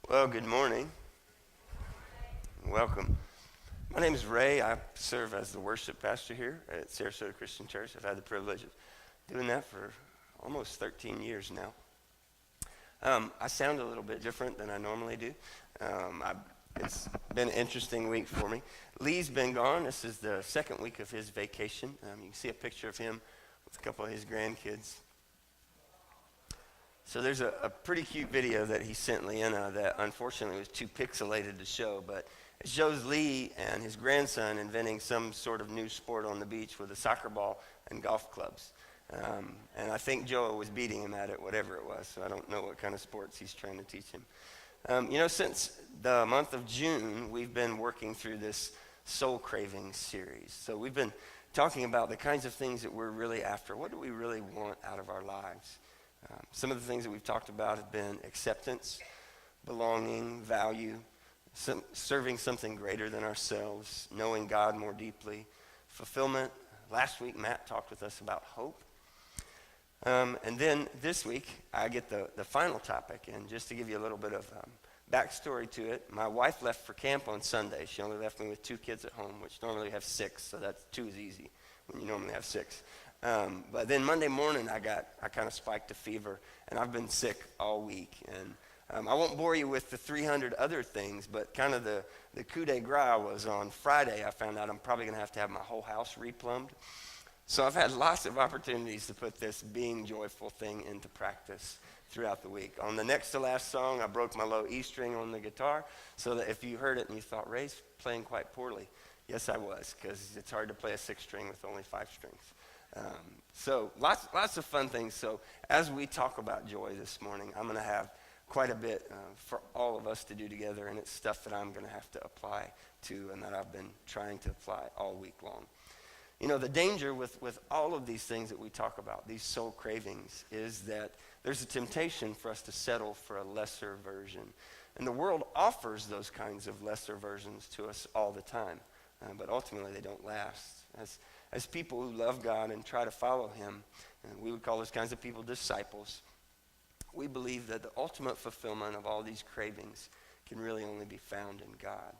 Well, good morning. Welcome. My name is Ray. I serve as the worship pastor here at Sarasota Christian Church. I've had the privilege of doing that for almost 13 years now. I sound a little bit different than I normally do. It's been an interesting week for me. Lee's been gone. This is the second week of his vacation. You can see a picture of him with a couple of his grandkids. So there's a pretty cute video that he sent Leanna that unfortunately was too pixelated to show, but it shows Lee and his grandson inventing some sort of new sport on the beach with a soccer ball and golf clubs. And I think Joe was beating him at it, whatever it was, so I don't know what kind of sports he's trying to teach him. Since the month of June, we've been working through this soul cravings series. So we've been talking about the kinds of things that we're really after. What do we really want out of our lives? Some of the things that we've talked about have been acceptance, belonging, value, serving something greater than ourselves, knowing God more deeply, fulfillment. Last week, Matt talked with us about hope. And then this week, I get the final topic. And just to give you a little bit of backstory to it, my wife left for camp on Sunday. She only left me with 2 kids at home, which normally we have 6, so that's 2 is easy when you normally have 6. But then Monday morning, I kind of spiked a fever, and I've been sick all week. And I won't bore you with the 300 other things, but kind of the coup de grace was on Friday. I found out I'm probably going to have my whole house replumbed. So I've had lots of opportunities to put this being joyful thing into practice throughout the week. On the next to last song, I broke my low E string on the guitar, so that if you heard it and you thought, Ray's playing quite poorly, yes, I was, because it's hard to play a 6 string with only 5 strings. So lots of fun things. So as we talk about joy this morning, I'm going to have quite a bit for all of us to do together, and it's stuff that I'm going to have to apply to and that I've been trying to apply all week long. You know, the danger with all of these things that we talk about, these soul cravings, is that there's a temptation for us to settle for a lesser version. And the world offers those kinds of lesser versions to us all the time, but ultimately they don't last. As people who love God and try to follow him, and we would call those kinds of people disciples, we believe that the ultimate fulfillment of all these cravings can really only be found in God.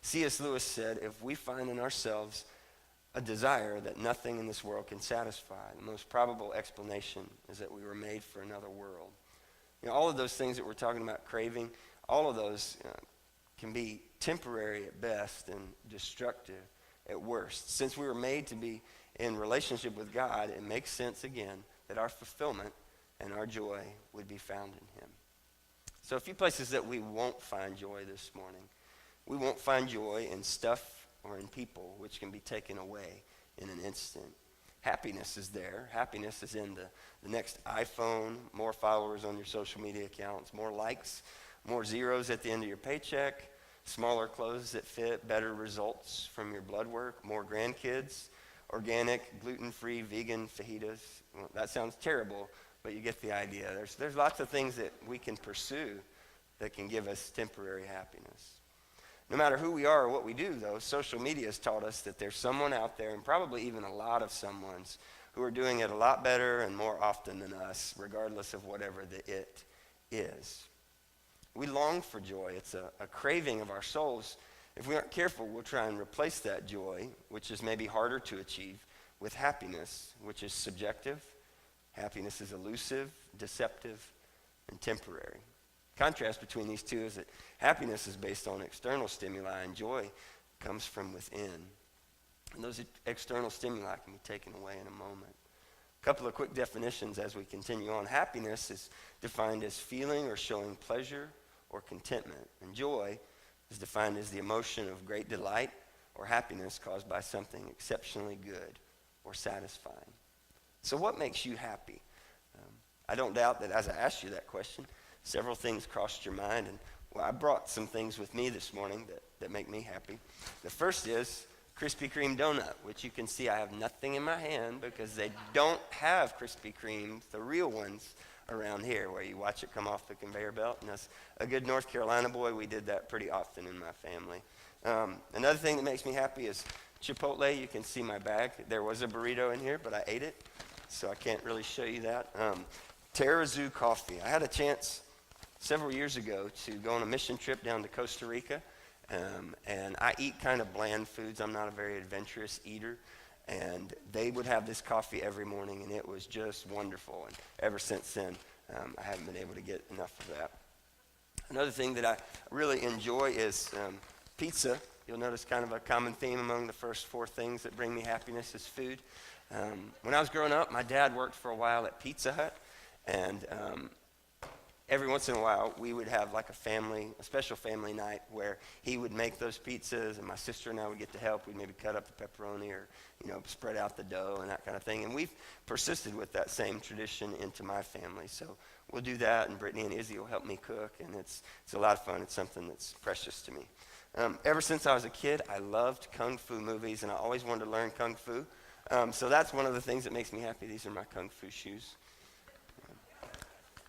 C.S. Lewis said, if we find in ourselves a desire that nothing in this world can satisfy, the most probable explanation is that we were made for another world. You know, all of those things that we're talking about craving, all of those can be temporary at best and destructive at worst. Since we were made to be in relationship with God, it makes sense again that our fulfillment and our joy would be found in him. So a few places that we won't find joy this morning. We won't find joy in stuff or in people, which can be taken away in an instant. Happiness is there. Happiness is in the next iPhone, more followers on your social media accounts, more likes, more zeros at the end of your paycheck, smaller clothes that fit, better results from your blood work, more grandkids, organic, gluten-free, vegan fajitas. Well, that sounds terrible, but you get the idea. There's lots of things that we can pursue that can give us temporary happiness. No matter who we are or what we do, though, social media has taught us that there's someone out there, and probably even a lot of someones, who are doing it a lot better and more often than us, regardless of whatever the it is. We long for joy. It's a craving of our souls. If we aren't careful, we'll try and replace that joy, which is maybe harder to achieve, with happiness, which is subjective. Happiness is elusive, deceptive, and temporary. Contrast between these two is that happiness is based on external stimuli, and joy comes from within. And those external stimuli can be taken away in a moment. A couple of quick definitions as we continue on. Happiness is defined as feeling or showing pleasure or contentment. And joy is defined as the emotion of great delight or happiness caused by something exceptionally good or satisfying. So what makes you happy? I don't doubt that as I asked you that question, several things crossed your mind. And well, I brought some things with me this morning that make me happy. The first is Krispy Kreme donut, which you can see I have nothing in my hand because they don't have Krispy Kreme, the real ones, around here where you watch it come off the conveyor belt. And as a good North Carolina boy, we did that pretty often in my family. Another thing that makes me happy is Chipotle. You can see my bag. There was a burrito in here, but I ate it, so I can't really show you that. Terrazoo coffee. I had a chance several years ago to go on a mission trip down to Costa Rica. And I eat kind of bland foods. I'm not a very adventurous eater. And they would have this coffee every morning, and it was just wonderful. And ever since then, I haven't been able to get enough of that. Another thing that I really enjoy is pizza. You'll notice kind of a common theme among the first four things that bring me happiness is food. When I was growing up, my dad worked for a while at Pizza Hut, and every once in a while, we would have like a special family night where he would make those pizzas, and my sister and I would get to help. We'd maybe cut up the pepperoni or, spread out the dough and that kind of thing. And we've persisted with that same tradition into my family. So we'll do that, and Brittany and Izzy will help me cook, and it's a lot of fun. It's something that's precious to me. Ever since I was a kid, I loved kung fu movies, and I always wanted to learn kung fu. So that's one of the things that makes me happy. These are my kung fu shoes.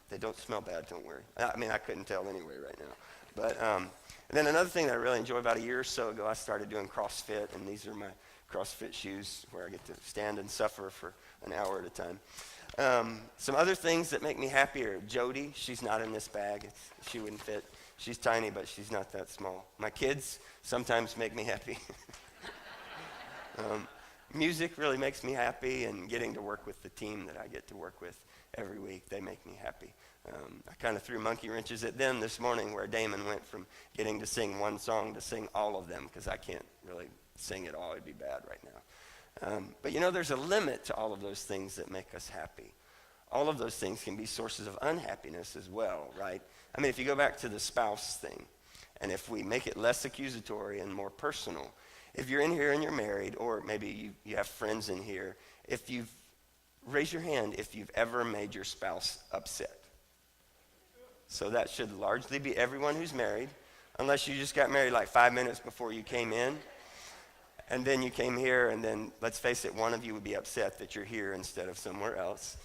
They don't smell bad, don't worry. I mean, I couldn't tell anyway right now. But and then another thing that I really enjoy, about a year or so ago, I started doing CrossFit, and these are my CrossFit shoes where I get to stand and suffer for an hour at a time. Some other things that make me happy are Jody. She's not in this bag. She wouldn't fit. She's tiny, but she's not that small. My kids sometimes make me happy. Music really makes me happy, and getting to work with the team that I get to work with every week, they make me happy. I kind of threw monkey wrenches at them this morning, where Damon went from getting to sing one song to sing all of them, because I can't really sing it all. It'd be bad right now. But there's a limit to all of those things that make us happy. All of those things can be sources of unhappiness as well, right? I mean, if you go back to the spouse thing, and if we make it less accusatory and more personal, if you're in here and you're married, or maybe you have friends in here, raise your hand if you've ever made your spouse upset. So that should largely be everyone who's married, unless you just got married like 5 minutes before you came in, and then you came here, and then, let's face it, one of you would be upset that you're here instead of somewhere else.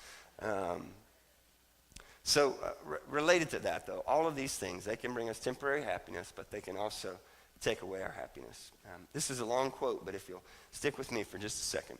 Related to that, though, all of these things, they can bring us temporary happiness, but they can also take away our happiness. This is a long quote, but if you'll stick with me for just a second.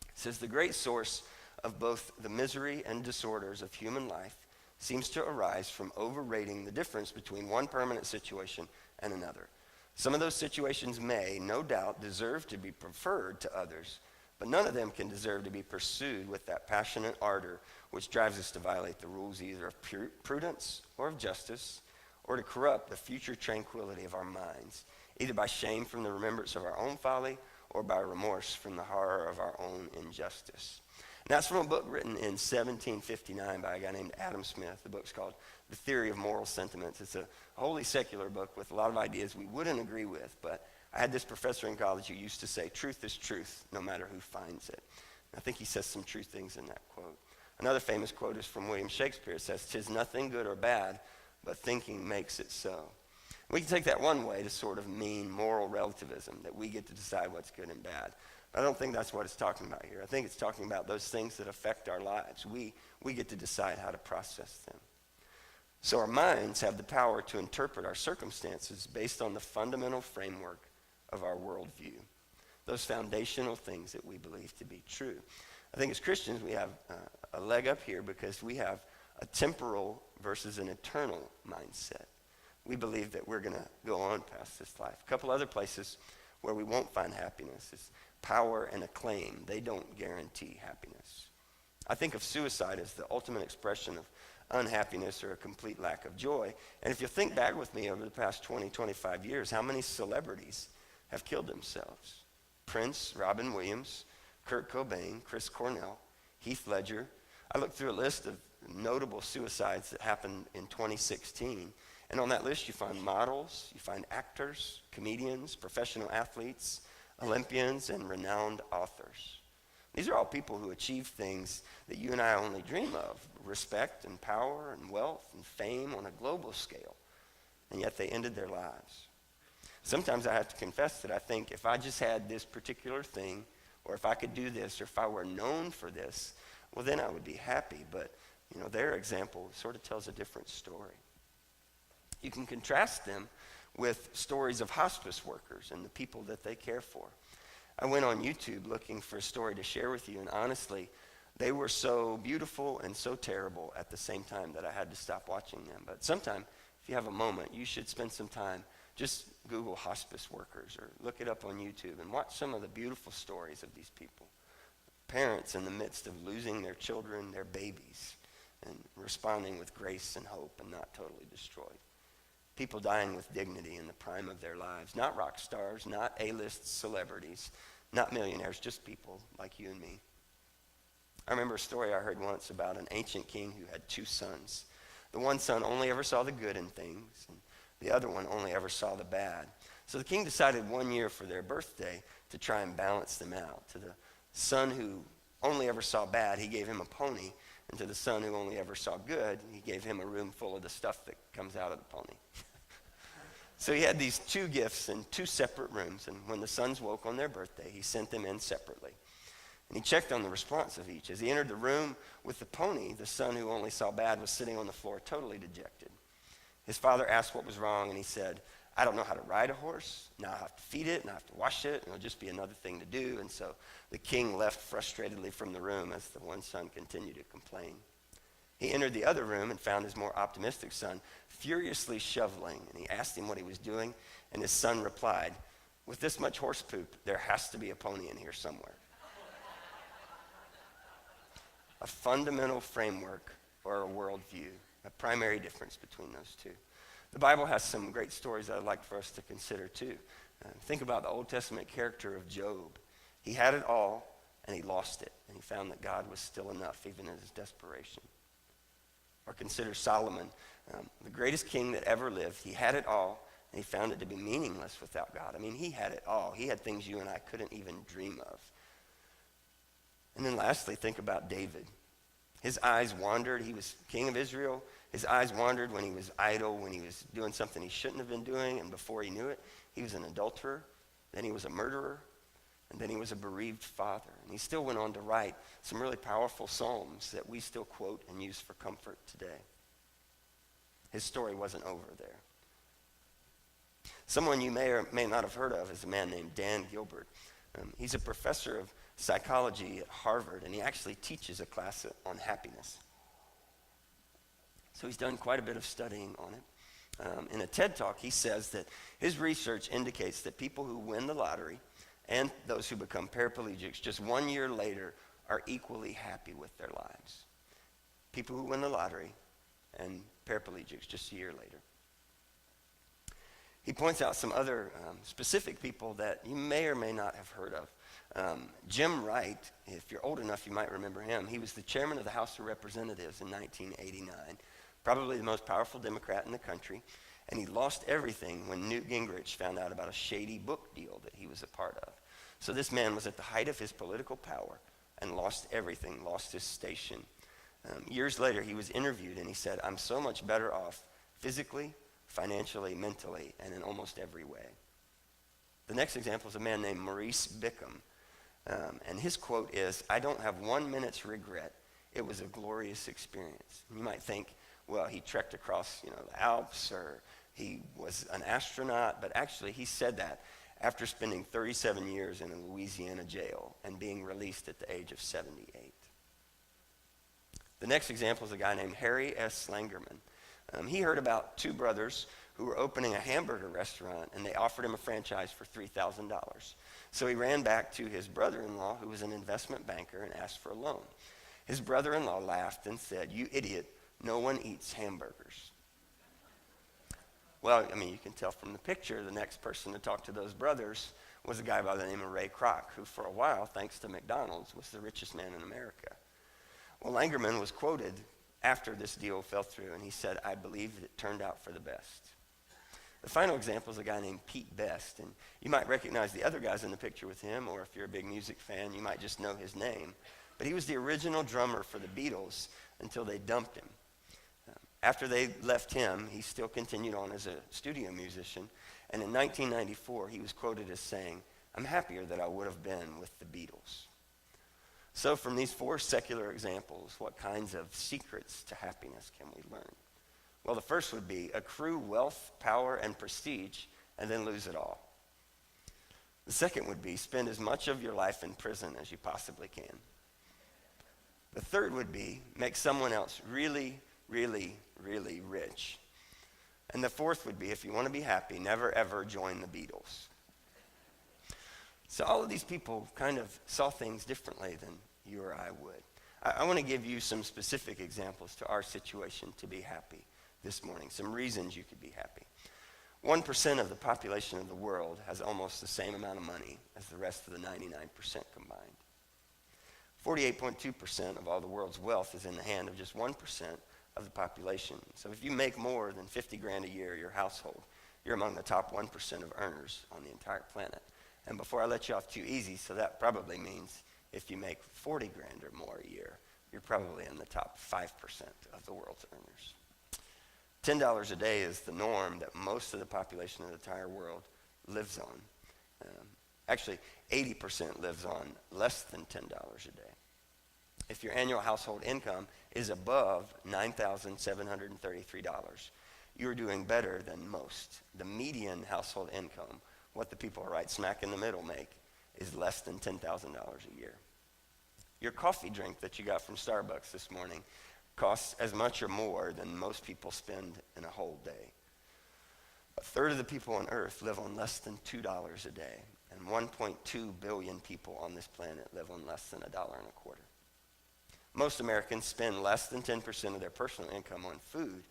It says, "The great source of both the misery and disorders of human life seems to arise from overrating the difference between one permanent situation and another. Some of those situations may, no doubt, deserve to be preferred to others, but none of them can deserve to be pursued with that passionate ardor which drives us to violate the rules either of prudence or of justice, or to corrupt the future tranquility of our minds, either by shame from the remembrance of our own folly or by remorse from the horror of our own injustice." And that's from a book written in 1759 by a guy named Adam Smith. The book's called The Theory of Moral Sentiments. It's a wholly secular book with a lot of ideas we wouldn't agree with, but I had this professor in college who used to say, truth is truth, no matter who finds it. And I think he says some true things in that quote. Another famous quote is from William Shakespeare. It says, "'Tis nothing good or bad, but thinking makes it so." We can take that one way to sort of mean moral relativism, that we get to decide what's good and bad. But I don't think that's what it's talking about here. I think it's talking about those things that affect our lives. We get to decide how to process them. So our minds have the power to interpret our circumstances based on the fundamental framework of our worldview, those foundational things that we believe to be true. I think as Christians, we have a leg up here because we have a temporal versus an eternal mindset. We believe that we're going to go on past this life. A couple other places where we won't find happiness is power and acclaim. They don't guarantee happiness. I think of suicide as the ultimate expression of unhappiness or a complete lack of joy. And if you think back with me over the past 20, 25 years, how many celebrities have killed themselves? Prince, Robin Williams, Kurt Cobain, Chris Cornell, Heath Ledger. I looked through a list of notable suicides that happened in 2016. And on that list, you find models, you find actors, comedians, professional athletes, Olympians, and renowned authors. These are all people who achieve things that you and I only dream of, respect and power and wealth and fame on a global scale, and yet they ended their lives. Sometimes I have to confess that I think if I just had this particular thing, or if I could do this, or if I were known for this, well, then I would be happy. But, their example sort of tells a different story. You can contrast them with stories of hospice workers and the people that they care for. I went on YouTube looking for a story to share with you, and honestly, They were so beautiful and so terrible at the same time that I had to stop watching them. But sometime, if you have a moment, you should spend some time. Just Google hospice workers or look it up on YouTube and watch some of the beautiful stories of these people. Parents in the midst of losing their children, their babies, and responding with grace and hope and not totally destroyed. People dying with dignity in the prime of their lives. Not rock stars, not A-list celebrities, not millionaires, just people like you and me. I remember a story I heard once about an ancient king who had 2 sons. The one son only ever saw the good in things, and the other one only ever saw the bad. So the king decided one year for their birthday to try and balance them out. To the son who only ever saw bad, he gave him a pony. And to the son who only ever saw good, he gave him a room full of the stuff that comes out of the pony. So he had these 2 gifts in 2 separate rooms. And when the sons woke on their birthday, he sent them in separately. And he checked on the response of each. As he entered the room with the pony, the son who only saw bad was sitting on the floor, totally dejected. His father asked what was wrong, and he said, I don't know how to ride a horse. Now I have to feed it, and I have to wash it, and it'll just be another thing to do. And so the king left frustratedly from the room as the one son continued to complain. He entered the other room and found his more optimistic son furiously shoveling, and he asked him what he was doing, and his son replied, with this much horse poop, there has to be a pony in here somewhere. A fundamental framework or a worldview, a primary difference between those two. The Bible has some great stories that I'd like for us to consider too. Think about the Old Testament character of Job. He had it all and he lost it, and he found that God was still enough even in his desperation. Or consider Solomon, the greatest king that ever lived. He had it all and he found it to be meaningless without God. I mean, he had it all. He had things you and I couldn't even dream of. And then lastly, think about David. His eyes wandered. He was king of Israel. His eyes wandered when he was idle, when he was doing something he shouldn't have been doing, and before he knew it, he was an adulterer, then he was a murderer, and then he was a bereaved father. And he still went on to write some really powerful psalms that we still quote and use for comfort today. His story wasn't over there. Someone you may or may not have heard of is a man named Dan Gilbert. He's a professor of psychology at Harvard, and he actually teaches a class on happiness. So he's done quite a bit of studying on it. In a TED Talk, he says that his research indicates that people who win the lottery and those who become paraplegics just 1 year later are equally happy with their lives. People who win the lottery and paraplegics just a year later. He points out some other specific people that you may or may not have heard of. Jim Wright, if you're old enough, you might remember him. He was the chairman of the House of Representatives in 1989, probably the most powerful Democrat in the country, and he lost everything when Newt Gingrich found out about a shady book deal that he was a part of. So this man was at the height of his political power and lost everything, lost his station. Years later, he was interviewed, and he said, I'm so much better off physically, financially, mentally, and in almost every way. The next example is a man named Maurice Bickham. And his quote is, I don't have 1 minute's regret. It was a glorious experience. And you might think, well, he trekked across, the Alps, or he was an astronaut, but actually he said that after spending 37 years in a Louisiana jail and being released at the age of 78. The next example is a guy named Harry S. Slangerman. He heard about 2 brothers who were opening a hamburger restaurant, and they offered him a franchise for $3,000. So he ran back to his brother-in-law, who was an investment banker, and asked for a loan. His brother-in-law laughed and said, you idiot, no one eats hamburgers. Well, you can tell from the picture, the next person to talk to those brothers was a guy by the name of Ray Kroc, who for a while, thanks to McDonald's, was the richest man in America. Well, Langerman was quoted after this deal fell through, and he said, I believe it turned out for the best. The final example is a guy named Pete Best, and you might recognize the other guys in the picture with him, or if you're a big music fan, you might just know his name. But he was the original drummer for the Beatles until they dumped him. After they left him, he still continued on as a studio musician, and in 1994, he was quoted as saying, I'm happier that I would have been with the Beatles. So from these 4 secular examples, what kinds of secrets to happiness can we learn? Well, the first would be accrue wealth, power, and prestige, and then lose it all. The second would be spend as much of your life in prison as you possibly can. The third would be make someone else really, really, really rich. And the fourth would be, if you want to be happy, never ever join the Beatles. So all of these people kind of saw things differently than you or I would. I want to give you some specific examples to our situation to be happy this morning, some reasons you could be happy. 1% of the population of the world has almost the same amount of money as the rest of the 99% combined. 48.2% of all the world's wealth is in the hand of just 1% of the population. So if you make more than 50 grand a year, your household, you're among the top 1% of earners on the entire planet. And before I let you off too easy, so that probably means if you make 40 grand or more a year, you're probably in the top 5% of the world's earners. $10 a day is the norm that most of the population of the entire world lives on. Actually, 80% lives on less than $10 a day. If your annual household income is above $9,733, you're doing better than most. The median household income, what the people right smack in the middle make, is less than $10,000 a year. Your coffee drink that you got from Starbucks this morning costs as much or more than most people spend in a whole day. A third of the people on earth live on less than $2 a day, and 1.2 billion people on this planet live on less than $1.25. Most Americans spend less than 10% of their personal income on food,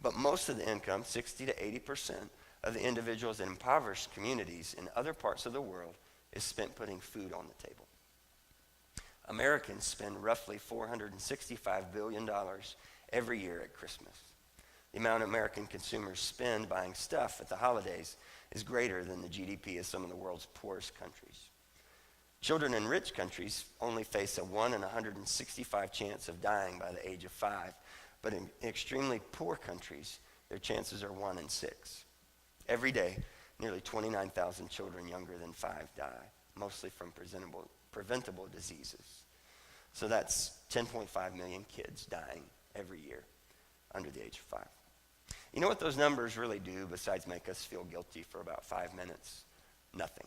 but most of the income, 60 to 80% of the individuals in impoverished communities in other parts of the world, is spent putting food on the table. Americans spend roughly $465 billion every year at Christmas. The amount American consumers spend buying stuff at the holidays is greater than the GDP of some of the world's poorest countries. Children in rich countries only face a 1 in 165 chance of dying by the age of 5, but in extremely poor countries, their chances are 1 in 6. Every day, nearly 29,000 children younger than 5 die, mostly from preventable diseases. So that's 10.5 million kids dying every year under the age of 5. You know what those numbers really do besides make us feel guilty for about 5 minutes? Nothing.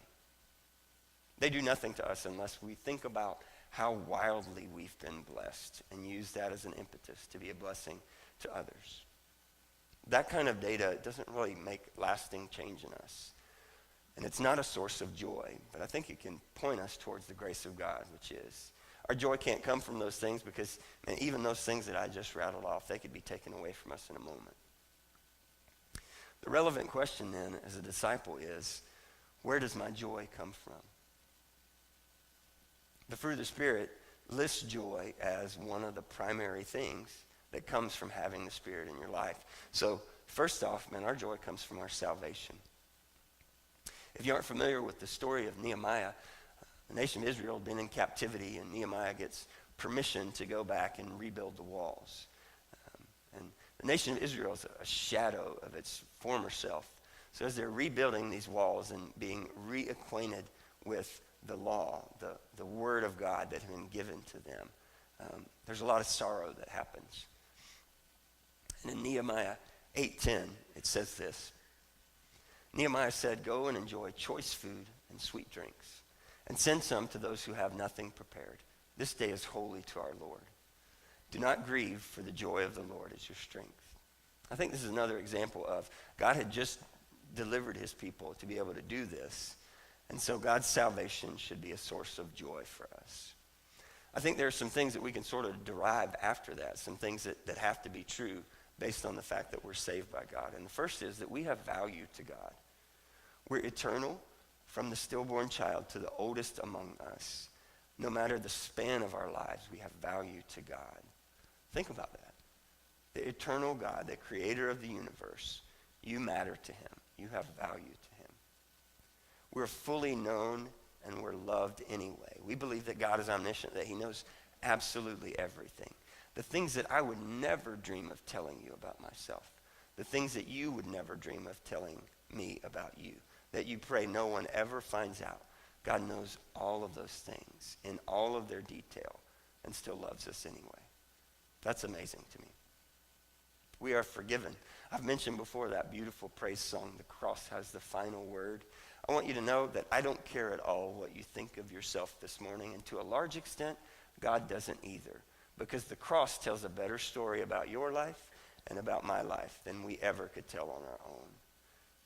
They do nothing to us unless we think about how wildly we've been blessed and use that as an impetus to be a blessing to others. That kind of data doesn't really make lasting change in us. And it's not a source of joy, but I think it can point us towards the grace of God, which is. Our joy can't come from those things because, man, even those things that I just rattled off, they could be taken away from us in a moment. The relevant question then as a disciple is, where does my joy come from? The fruit of the Spirit lists joy as one of the primary things that comes from having the Spirit in your life. So first off, man, our joy comes from our salvation. If you aren't familiar with the story of Nehemiah, the nation of Israel had been in captivity, and Nehemiah gets permission to go back and rebuild the walls. And the nation of Israel is a shadow of its former self. So as they're rebuilding these walls and being reacquainted with the law, the word of God that had been given to them, there's a lot of sorrow that happens. And in Nehemiah 8:10, it says this. Nehemiah said, "Go and enjoy choice food and sweet drinks, and send some to those who have nothing prepared. This day is holy to our Lord. Do not grieve, for the joy of the Lord is your strength." I think this is another example of God had just delivered his people to be able to do this. And so God's salvation should be a source of joy for us. I think there are some things that we can sort of derive after that, some things that have to be true based on the fact that we're saved by God. And the first is that we have value to God. We're eternal from the stillborn child to the oldest among us. No matter the span of our lives, we have value to God. Think about that. The eternal God, the creator of the universe, you matter to him. You have value to him. We're fully known and we're loved anyway. We believe that God is omniscient, that he knows absolutely everything. The things that I would never dream of telling you about myself, the things that you would never dream of telling me about you, that you pray no one ever finds out. God knows all of those things in all of their detail and still loves us anyway. That's amazing to me. We are forgiven. I've mentioned before that beautiful praise song, "The Cross Has the Final Word." I want you to know that I don't care at all what you think of yourself this morning, and to a large extent, God doesn't either. because the cross tells a better story about your life and about my life than we ever could tell on our own.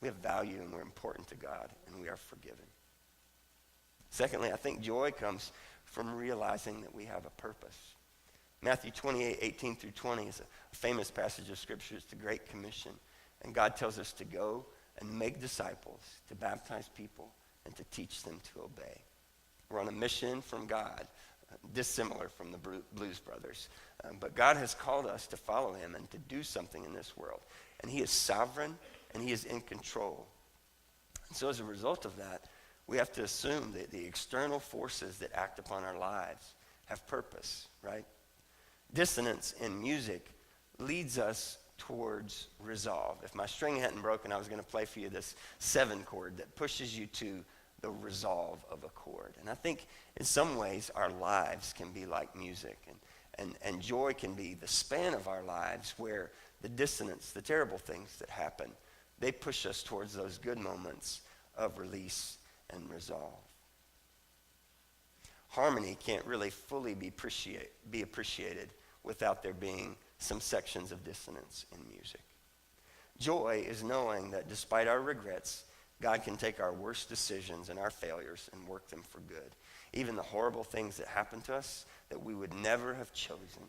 We have value and we're important to God, and we are forgiven. Secondly, I think joy comes from realizing that we have a purpose. Matthew 28:18-20 is a famous passage of Scripture. It's the Great Commission. And God tells us to go and make disciples, to baptize people, and to teach them to obey. We're on a mission from God, dissimilar from the Blues Brothers. But God has called us to follow him and to do something in this world. And he is sovereign, and he is in control. And so as a result of that, we have to assume that the external forces that act upon our lives have purpose, right? Dissonance in music leads us towards resolve. If my string hadn't broken, I was going to play for you this 7 chord that pushes you to the resolve of a chord. And I think in some ways our lives can be like music, and joy can be the span of our lives where the dissonance, the terrible things that happen, they push us towards those good moments of release and resolve. Harmony can't really fully be appreciated without there being some sections of dissonance in music. Joy is knowing that despite our regrets, God can take our worst decisions and our failures and work them for good. Even the horrible things that happen to us that we would never have chosen.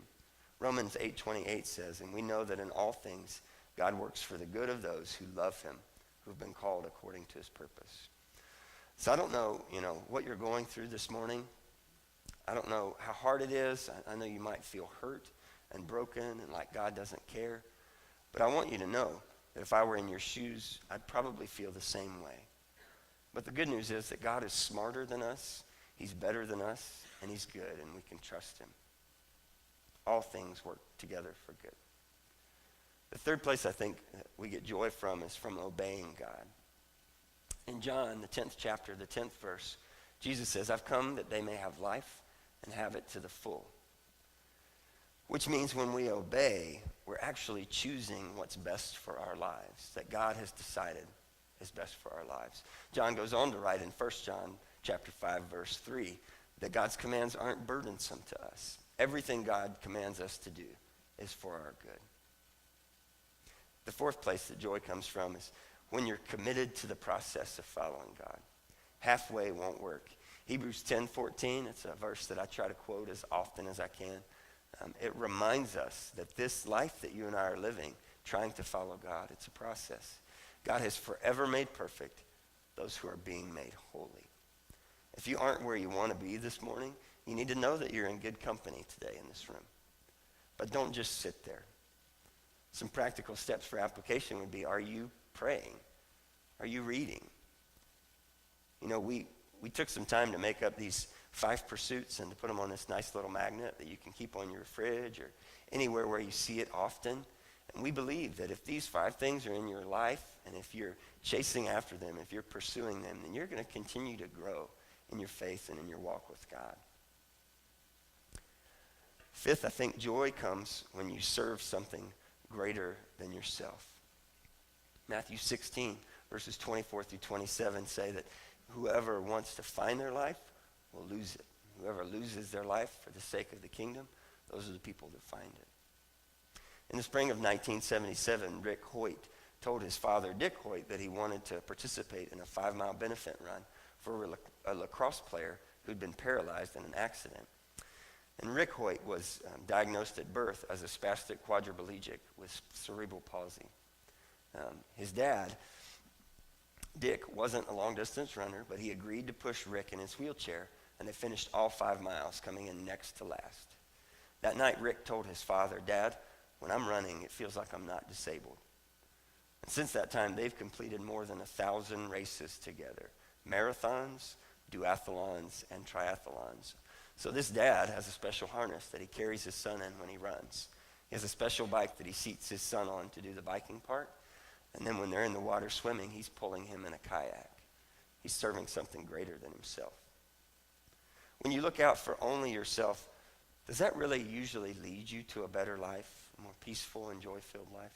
Romans 8:28 says, and we know that in all things, God works for the good of those who love him, who have been called according to his purpose. So I don't know, what you're going through this morning. I don't know how hard it is. I know you might feel hurt and broken and like God doesn't care. But I want you to know that if I were in your shoes, I'd probably feel the same way. But the good news is that God is smarter than us, he's better than us, and he's good, and we can trust him. All things work together for good. The third place I think we get joy from is from obeying God. In John, the 10th chapter, the 10th verse, Jesus says, I've come that they may have life and have it to the full. Which means when we obey, we're actually choosing what's best for our lives, that God has decided is best for our lives. John goes on to write in 1 John chapter 5, verse 3, that God's commands aren't burdensome to us. Everything God commands us to do is for our good. The fourth place that joy comes from is when you're committed to the process of following God. Halfway won't work. Hebrews 10:14, it's a verse that I try to quote as often as I can. It reminds us that this life that you and I are living, trying to follow God, it's a process. God has forever made perfect those who are being made holy. If you aren't where you want to be this morning, you need to know that you're in good company today in this room. But don't just sit there. Some practical steps for application would be, are you praying? Are you reading? We took some time to make up these 5 pursuits and to put them on this nice little magnet that you can keep on your fridge or anywhere where you see it often. And we believe that if these 5 things are in your life and if you're chasing after them, if you're pursuing them, then you're going to continue to grow in your faith and in your walk with God. Fifth, I think joy comes when you serve something greater than yourself. Matthew 16, verses 24-27 say that whoever wants to find their life will lose it. Whoever loses their life for the sake of the kingdom, those are the people that find it. In the spring of 1977, Rick Hoyt told his father, Dick Hoyt, that he wanted to participate in a 5-mile benefit run for a lacrosse player who'd been paralyzed in an accident. And Rick Hoyt was diagnosed at birth as a spastic quadriplegic with cerebral palsy. His dad, Dick, wasn't a long-distance runner, but he agreed to push Rick in his wheelchair, and they finished all 5 miles, coming in next to last. That night, Rick told his father, Dad, when I'm running, it feels like I'm not disabled. And since that time, they've completed more than 1,000 races together, marathons, duathlons, and triathlons. So this dad has a special harness that he carries his son in when he runs. He has a special bike that he seats his son on to do the biking part. And then when they're in the water swimming, he's pulling him in a kayak. He's serving something greater than himself. When you look out for only yourself, does that really usually lead you to a better life, a more peaceful and joy-filled life?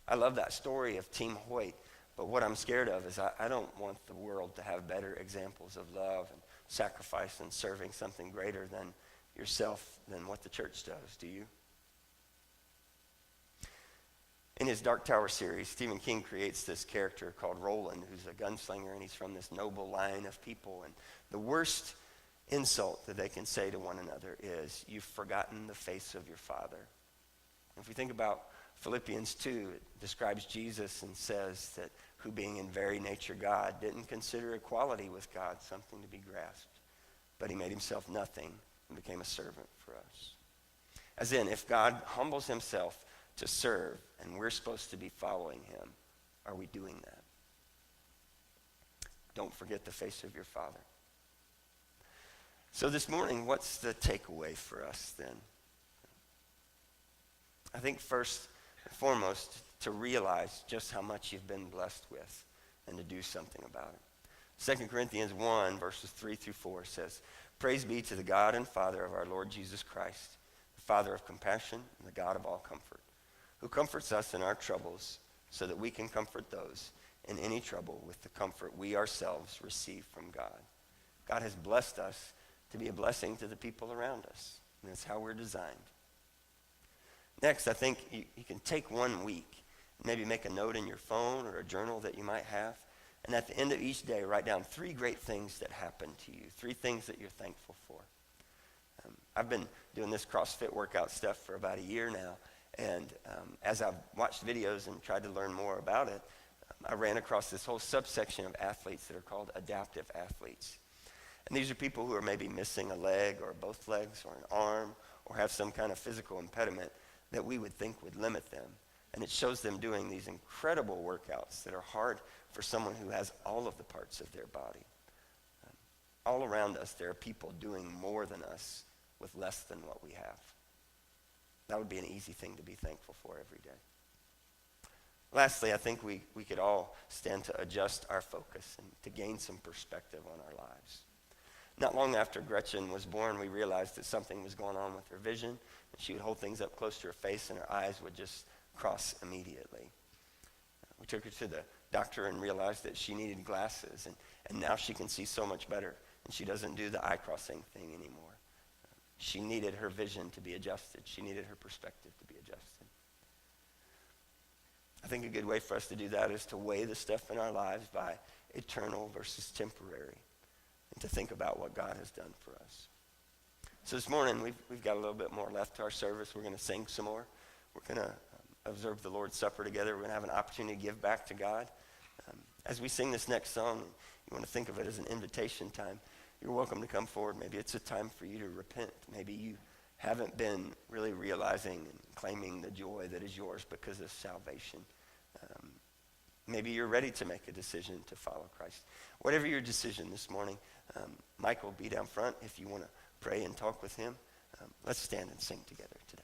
I love that story of Team Hoyt, but what I'm scared of is I don't want the world to have better examples of love and sacrifice and serving something greater than yourself than what the church does, do you? In his Dark Tower series, Stephen King creates this character called Roland, who's a gunslinger, and he's from this noble line of people. And the worst insult that they can say to one another is, "You've forgotten the face of your Father." If we think about Philippians 2, it describes Jesus and says that who being in very nature God didn't consider equality with God something to be grasped, but he made himself nothing and became a servant for us. As in, if God humbles himself to serve and we're supposed to be following him, are we doing that? Don't forget the face of your Father. So this morning, what's the takeaway for us then? I think first and foremost, to realize just how much you've been blessed with and to do something about it. 2 Corinthians 1, verses 3 through 4 says, "Praise be to the God and Father of our Lord Jesus Christ, the Father of compassion and the God of all comfort, who comforts us in our troubles so that we can comfort those in any trouble with the comfort we ourselves receive from God." God has blessed us to be a blessing to the people around us, and that's how we're designed. Next, I think you can take 1 week, maybe make a note in your phone or a journal that you might have, and at the end of each day, write down 3 great things that happened to you, 3 things that you're thankful for. I've been doing this CrossFit workout stuff for about a year now, and as I've watched videos and tried to learn more about it, I ran across this whole subsection of athletes that are called adaptive athletes. And these are people who are maybe missing a leg or both legs or an arm or have some kind of physical impediment that we would think would limit them. And it shows them doing these incredible workouts that are hard for someone who has all of the parts of their body. All around us, there are people doing more than us with less than what we have. That would be an easy thing to be thankful for every day. Lastly, I think we could all stand to adjust our focus and to gain some perspective on our lives. Not long after Gretchen was born, we realized that something was going on with her vision. And she would hold things up close to her face, and her eyes would just cross immediately. We took her to the doctor and realized that she needed glasses, and now she can see so much better, and she doesn't do the eye-crossing thing anymore. She needed her vision to be adjusted. She needed her perspective to be adjusted. I think a good way for us to do that is to weigh the stuff in our lives by eternal versus temporary, and to think about what God has done for us. So this morning, we've got a little bit more left to our service. We're going to sing some more. We're going to observe the Lord's Supper together. We're going to have an opportunity to give back to God. As we sing this next song, you want to think of it as an invitation time. You're welcome to come forward. Maybe it's a time for you to repent. Maybe you haven't been really realizing and claiming the joy that is yours because of salvation. Maybe you're ready to make a decision to follow Christ. Whatever your decision this morning, Mike will be down front if you want to pray and talk with him. Let's stand and sing together today.